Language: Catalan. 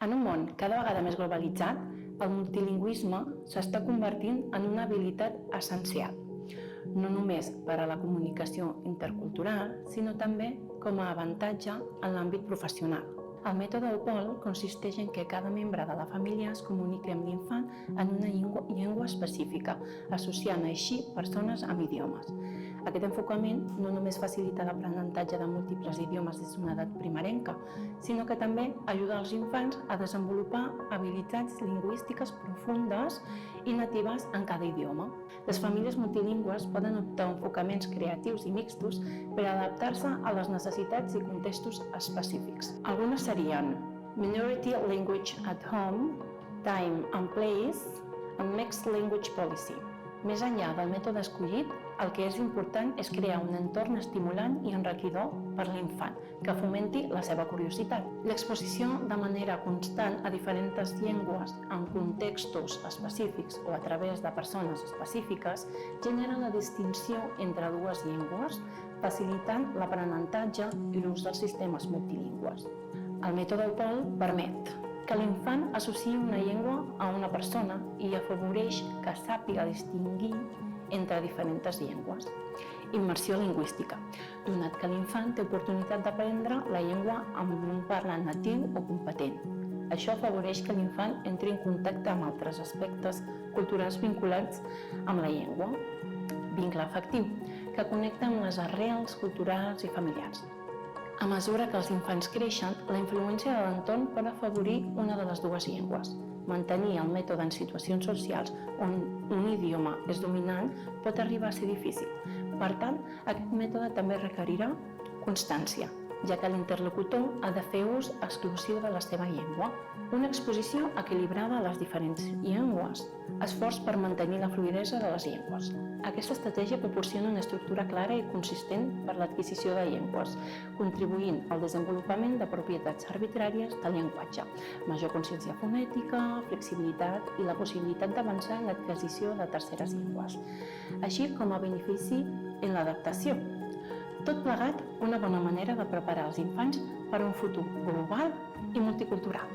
En un món cada vegada més globalitzat, el multilingüisme s'està convertint en una habilitat essencial, no només per a la comunicació intercultural, sinó també com a avantatge en l'àmbit professional. El mètode Opol consisteix en que cada membre de la família es comuniqui amb l'infant en una llengua específica, associant així persones amb idiomes. Aquest enfocament no només facilita l'aprenentatge de múltiples idiomes des d'una edat primerenca, sinó que també ajuda els infants a desenvolupar habilitats lingüístiques profundes i natives en cada idioma. Les famílies multilingües poden optar enfocaments creatius i mixtos per adaptar-se a les necessitats i contextos específics. Algunes serien Minority Language at Home, Time and Place, and Mixed Language Policy. Més enllà del mètode escollit, el que és important és crear un entorn estimulant i enriquidor per l'infant, que fomenti la seva curiositat. L'exposició de manera constant a diferents llengües en contextos específics o a través de persones específiques genera la distinció entre dues llengües, facilitant l'aprenentatge i l'ús dels sistemes multilingües. El mètode Opol permet que l'infant associï una llengua a una persona i afavoreix que sàpiga distingir entre diferents llengües. Immersió lingüística, donat que l'infant té oportunitat d'aprendre la llengua amb un parlant natiu o competent. Això afavoreix que l'infant entri en contacte amb altres aspectes culturals vinculats amb la llengua. Vincle afectiu, que connecta amb les arrels culturals i familiars. A mesura que els infants creixen, la influència de l'entorn pot afavorir una de les dues llengües. Mantenir el mètode en situacions socials on un idioma és dominant pot arribar a ser difícil. Per tant, aquest mètode també requerirà constància, ja que l'interlocutor ha de fer ús exclusiu de la seva llengua. Una exposició equilibrada a les diferents llengües. Esforç per mantenir la fluïdesa de les llengües. Aquesta estratègia proporciona una estructura clara i consistent per l'adquisició de llengües, contribuint al desenvolupament de propietats arbitràries del llenguatge, major consciència fonètica, flexibilitat i la possibilitat d'avançar en l'adquisició de terceres llengües, així com a benefici en l'adaptació. Tot plegat, una bona manera de preparar els infants per a un futur global i multicultural.